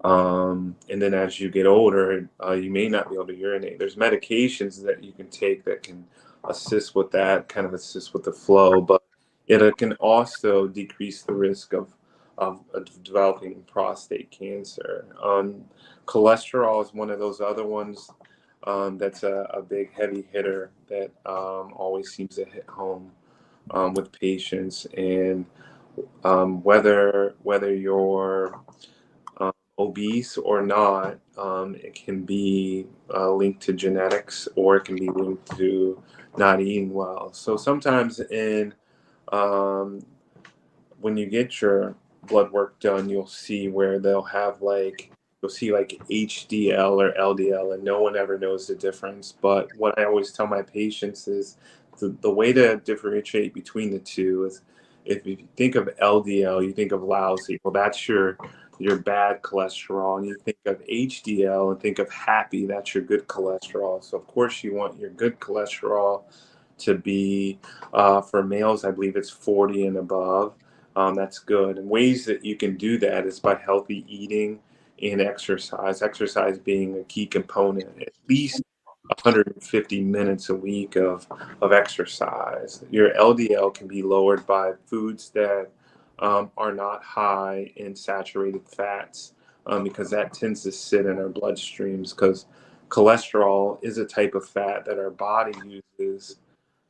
And then as you get older, you may not be able to urinate. There's medications that you can take that can assist with that, kind of assist with the flow, but it can also decrease the risk of developing prostate cancer. Cholesterol is one of those other ones, that's a big heavy hitter that always seems to hit home with patients. And whether you're obese or not, it can be linked to genetics, or it can be linked to not eating well. So sometimes um, when you get your blood work done, you'll see where you'll see like HDL or LDL, and no one ever knows the difference. But what I always tell my patients is the way to differentiate between the two is, if you think of LDL, you think of lousy. Well, that's your bad cholesterol. And you think of HDL and think of happy, that's your good cholesterol. So of course you want your good cholesterol to be, for males, I believe it's 40 and above. That's good. And ways that you can do that is by healthy eating and exercise. Exercise being a key component. At least 150 minutes a week of exercise. Your LDL can be lowered by foods that are not high in saturated fats, because that tends to sit in our bloodstreams, because cholesterol is a type of fat that our body uses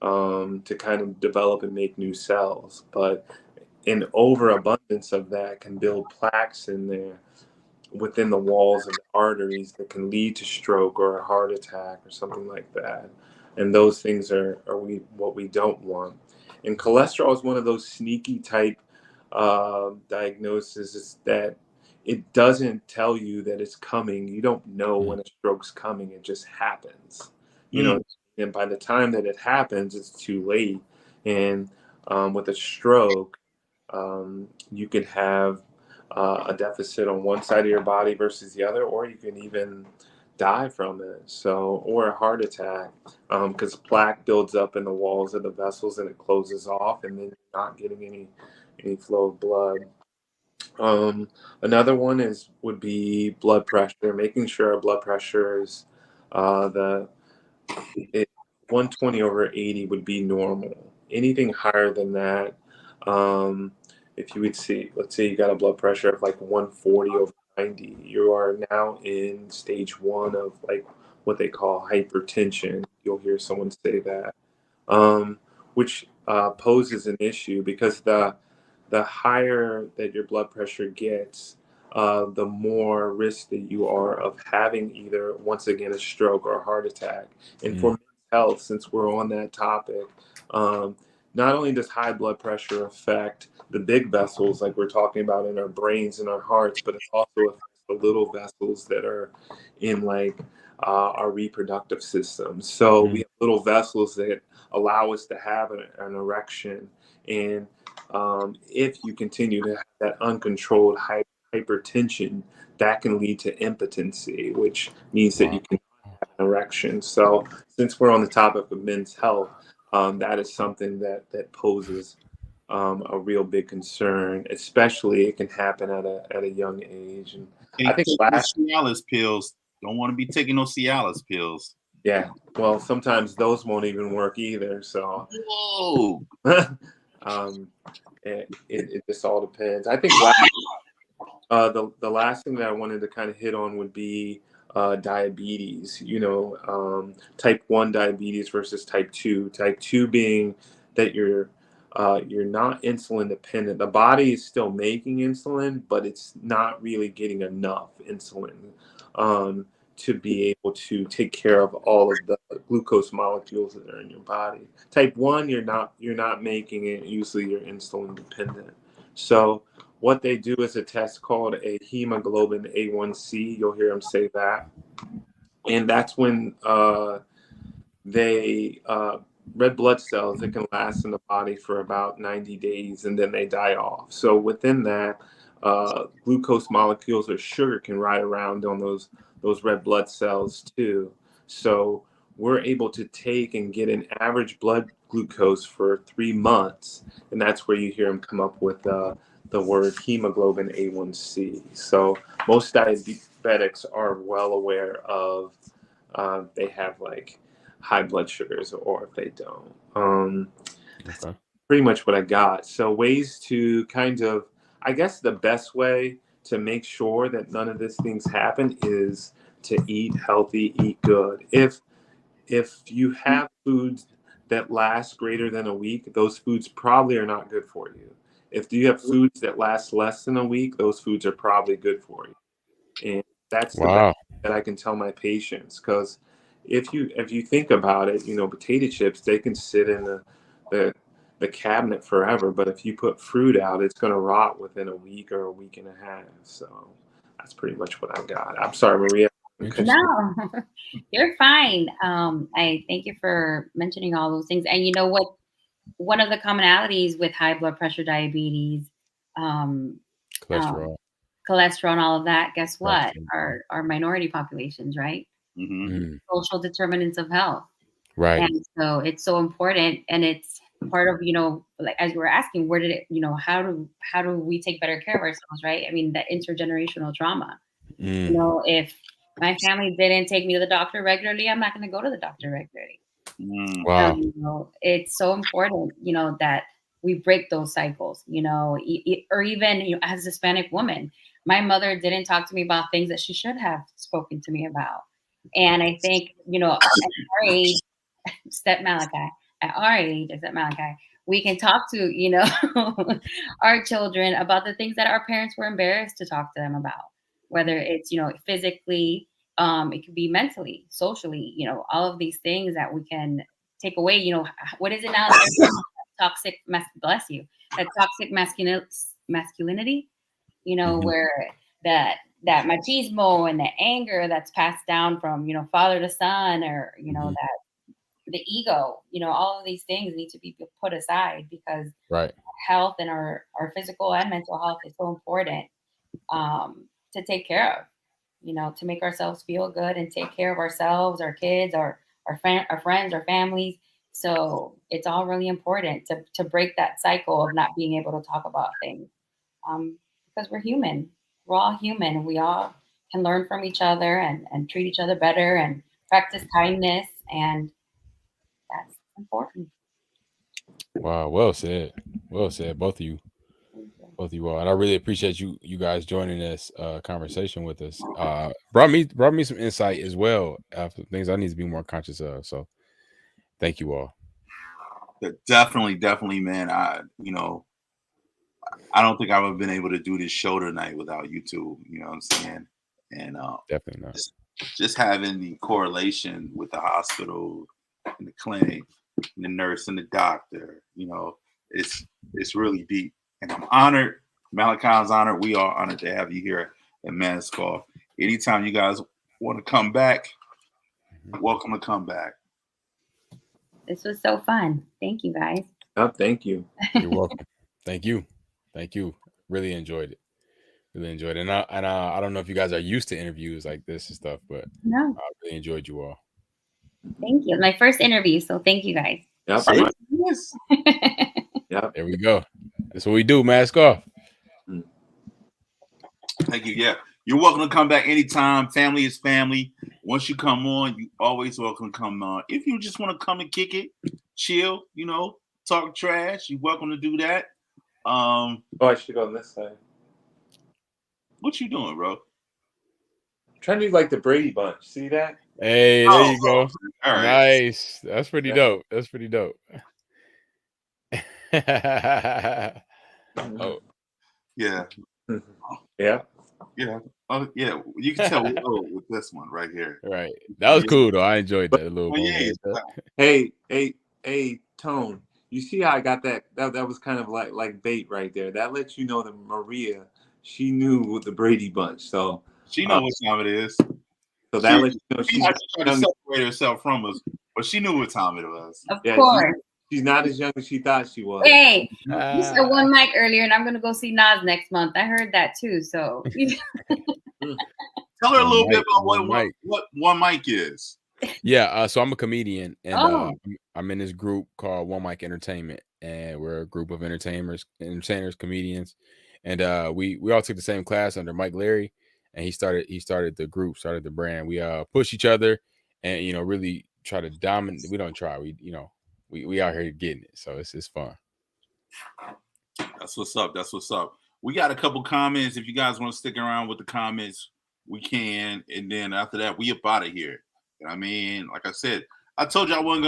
to kind of develop and make new cells. But an overabundance of that can build plaques in there within the walls of the arteries that can lead to stroke or a heart attack or something like that. And those things are what we don't want. And cholesterol is one of those sneaky type diagnoses that it doesn't tell you that it's coming. You don't know when a stroke's coming. It just happens. And by the time that it happens, it's too late. And with a stroke, you can have a deficit on one side of your body versus the other, or you can even die from it. So, or a heart attack, because plaque builds up in the walls of the vessels and it closes off, and then you're not getting any flow of blood. Another one would be blood pressure. Making sure our blood pressure is the 120 over 80 would be normal. Anything higher than that, if you would see, let's say you got a blood pressure of like 140 over 90, you are now in stage 1 of like what they call hypertension. You'll hear someone say that, which poses an issue, because the higher that your blood pressure gets, the more risk that you are of having either, once again, a stroke or a heart attack. And for men's health, since we're on that topic, not only does high blood pressure affect the big vessels like we're talking about in our brains and our hearts, but it also affects the little vessels that are in like our reproductive system. So we have little vessels that allow us to have an erection. And if you continue to have that uncontrolled hypertension, that can lead to impotency, which means that you can have an erection. So since we're on the topic of men's health, that is something that poses a real big concern. Especially it can happen at a young age. And I think Cialis pills. Don't want to be taking those Cialis pills. Yeah, well, sometimes those won't even work either. So, whoa. It just all depends. I think the last thing that I wanted to kind of hit on would be diabetes. Type 1 diabetes versus type 2. Type 2 being that your you're not insulin dependent. The body is still making insulin, but it's not really getting enough insulin to be able to take care of all of the glucose molecules that are in your body. Type 1, you're not making it. Usually you're insulin dependent. So what they do is a test called a hemoglobin A1C. You'll hear them say that. And that's when red blood cells that can last in the body for about 90 days and then they die off. So within that, glucose molecules or sugar can ride around on those red blood cells too. So we're able to take and get an average blood glucose for 3 months, and that's where you hear them come up with the word hemoglobin A1C. So most diabetics are well aware of they have like high blood sugars or if they don't. That's pretty much what I got. So ways to kind of, I guess the best way to make sure that none of these things happen is to eat healthy, eat good. If you have foods that last greater than a week, those foods probably are not good for you. If you have foods that last less than a week, those foods are probably good for you. And that's the best that I can tell my patients, because if you think about it, potato chips, they can sit in the cabinet forever, but if you put fruit out, it's going to rot within a week or a week and a half. So that's pretty much what I got. I'm sorry, Maria. No, you're fine. I thank you for mentioning all those things. And you know what? One of the commonalities with high blood pressure, diabetes, cholesterol, and all of that, guess what? Are minority populations, right? Mm-hmm. Social determinants of health. Right. And so it's so important. And it's part of, like as you were asking, where did it, how do we take better care of ourselves, right? I mean, the intergenerational trauma. If my family didn't take me to the doctor regularly, I'm not going to go to the doctor regularly. Wow. It's so important, that we break those cycles, or even, as a Hispanic woman, my mother didn't talk to me about things that she should have spoken to me about. And I think, at our age, we can talk to, our children about the things that our parents were embarrassed to talk to them about, whether it's, physically, it could be mentally, socially, all of these things that we can take away. What is it now? Toxic masculinity, where that machismo and the anger that's passed down from, father to son, or, that the ego, all of these things need to be put aside, because health and our physical and mental health is so important to take care of, to make ourselves feel good and take care of ourselves, our kids, our friends, our families. So it's all really important to break that cycle of not being able to talk about things, because we're human. We're all human. We all can learn from each other and treat each other better and practice kindness. And that's important. Wow. Well said. Well said. Both of you all. And I really appreciate you guys joining this conversation with us. Brought me some insight as well, things I need to be more conscious of. So thank you all. Definitely, man. I don't think I would have been able to do this show tonight without you two. You know what I'm saying? And definitely not. Just having the correlation with the hospital and the clinic and the nurse and the doctor, it's really deep. And I'm honored. Malachi's honored. We are honored to have you here at MaskOff. Anytime you guys want to come back, welcome to come back. This was so fun. Thank you, guys. Oh, thank you. You're welcome. Thank you. Really enjoyed it. And I don't know if you guys are used to interviews like this and stuff, but no, I really enjoyed you all. Thank you. My first interview, so thank you guys. Yep. Yes. Yep. There we go. That's what we do. Mask off. Thank you. Yeah. You're welcome to come back anytime. Family is family. Once you come on, you always welcome to come on. If you just want to come and kick it, chill, talk trash, you're welcome to do that. I should go on this side. What you doing, bro? I'm trying to do like the Brady Bunch. See that? Hey, there you go. All right. Nice. That's pretty dope. Oh, Yeah. Yeah. Yeah. Oh, yeah. You can tell we old with this one right here. right. That was cool though. I enjoyed that little Oh, moment. yeah. Hey, Tone. You see how I got that? That was kind of like bait right there. That lets you know that Maria, she knew with the Brady Bunch. So She know what time it is. So that lets you know she she's tried to separate herself from us, but she knew what time it was. Of course. She's not as young as she thought she was. Hey, you said one mic earlier, and I'm going to go see Nas next month. I heard that too. So tell her a little bit about what One Mic is. Yeah, so I'm a comedian, and I'm in this group called One Mic Entertainment, and we're a group of entertainers, comedians, and we all took the same class under Mike Larry, and he started the group, started the brand. We push each other, and really try to dominate. We don't try. We out here getting it, so it's fun. That's what's up. That's what's up. We got a couple comments. If you guys want to stick around with the comments, we can, and then after that, we up out of here. I mean, like I said, I told you I wasn't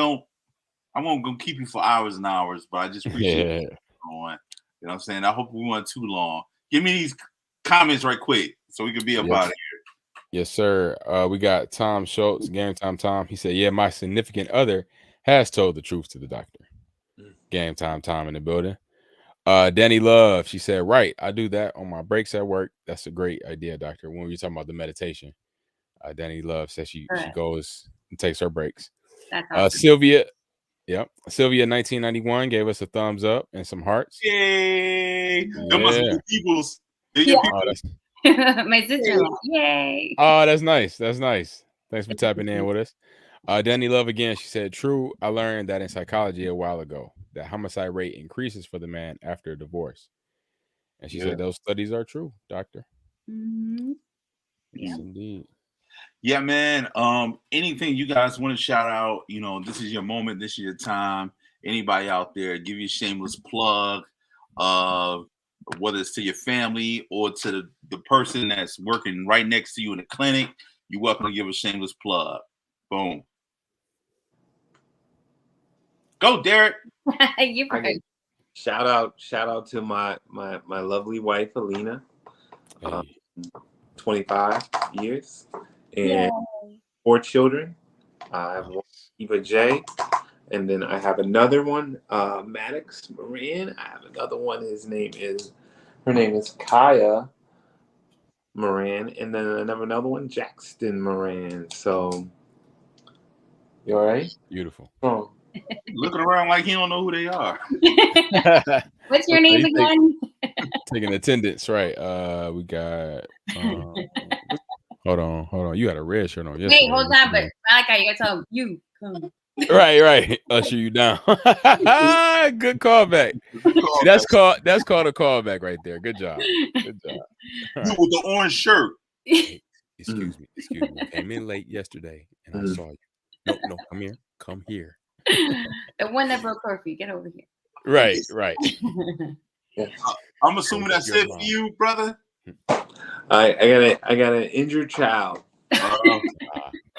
gonna keep you for hours and hours, but I just appreciate you going. You know what I'm saying? I hope we weren't too long. Give me these comments right quick so we can be up out of here. Yes, sir. We got Tom Schultz, Game Time Tom. He said, "Yeah, my significant other has told the truth to the doctor." Game Time Tom in the building. Danny Love, she said, "Right, I do that on my breaks at work. That's a great idea, doctor." When we were talking about the meditation. Danny Love says she goes and takes her breaks. That's awesome. Sylvia 1991 gave us a thumbs up and some hearts. Yay! Yeah. Must be people's. My sister-in-law. Yay! Oh, that's nice. That's nice. Thanks for tapping in with us. Danny Love again. She said, "True. I learned that in psychology a while ago that homicide rate increases for the man after a divorce." And she said those studies are true, doctor. Mm-hmm. Yes, indeed. Yeah, man. Anything you guys want to shout out, this is your moment, this is your time. Anybody out there, give you a shameless plug, whether it's to your family or to the person that's working right next to you in the clinic, you're welcome to give a shameless plug. Boom. Go, Derek. Shout out to my lovely wife, Alina. 25 years and 4 children. I have one, Eva J, and then I have another one, Maddox Moran. I have another one. Her name is Kaya Moran, and then I have another one, Jackson Moran. So, you all right? Beautiful. Oh. Looking around like he don't know who they are. What's your name again? Taking attendance, right? We got. Hold on. You got a red shirt on. Wait, hold on, but Malachi, you gotta tell him you come. Right. Usher you down. Good callback. That's called a callback right there. Good job. Right. You with the orange shirt. Excuse me. Came in late yesterday and I saw you. No, come here. The one that broke curfew. Get over here. Right. I'm assuming that's it for you, brother. I got an injured child. All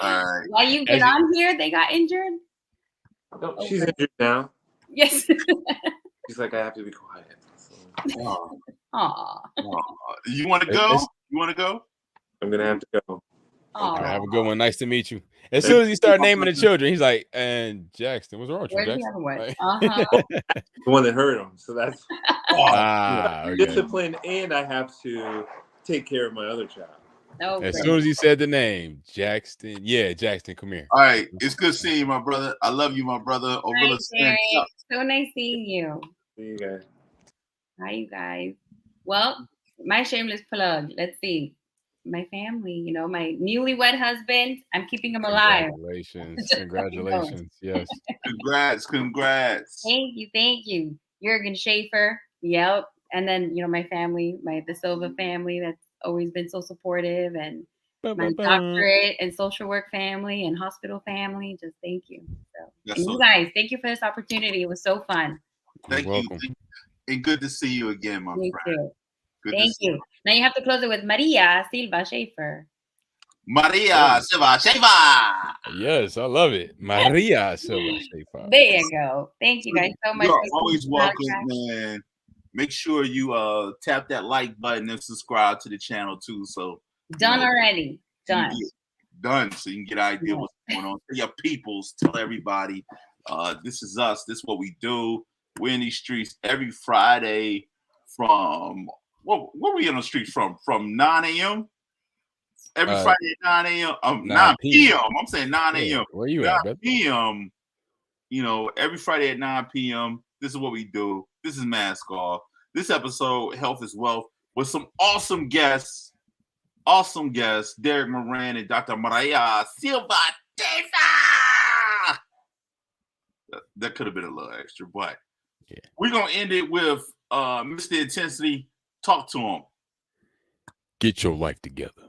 right. While you get on here, they got injured. No, she's injured now. Yes. She's like, I have to be quiet. So. Aww. You want to go? You want to go? I'm gonna have to go. Okay, have a good one. Nice to meet you. As soon as he started naming the children, he's like, "And Jackson, what's wrong with you, Jackson?" Right. The one that hurt him. So that's okay. Discipline, and I have to take care of my other child. As soon as he said the name, Jackson. Yeah, Jackson, come here. All right. It's good seeing you, my brother. I love you, my brother. So nice seeing you. See you guys. Hi, you guys. Well, my shameless plug. Let's see. My family, my newlywed husband. I'm keeping him alive. Congratulations. Yes. Congrats. Thank you. Jürgen Schaffer. Yep. And then, my family, the Silva family that's always been so supportive, and my doctorate and social work family and hospital family. Just thank you. You guys, thank you for this opportunity. It was so fun. Thank you. And good to see you again, my friend. Thank you. Now you have to close it with Maria Silva-Schahfer. Maria Silva-Schahfer. Yes, I love it. Maria Silva-Schahfer. There you go. Thank you guys so much. You're always welcome, man. Make sure you tap that like button and subscribe to the channel too. So done already. Done. Done. So you can get an idea what's going on. Tell your peoples, tell everybody. This is us. This is what we do. We're in these streets every Friday from what we in the streets from 9 a.m. Every Friday at 9 a.m. 9 p.m. I'm saying 9 a.m. Yeah, where you at, 9 p.m. You know, every Friday at 9 p.m. This is what we do. This is Mask Off. This episode, Health is Wealth, with some awesome guests. Awesome guests, Derek Moran and Dr. Maria Silva-Schahfer. That could have been a little extra, but we're going to end it with Mr. Intensity. Talk to him. Get your life together.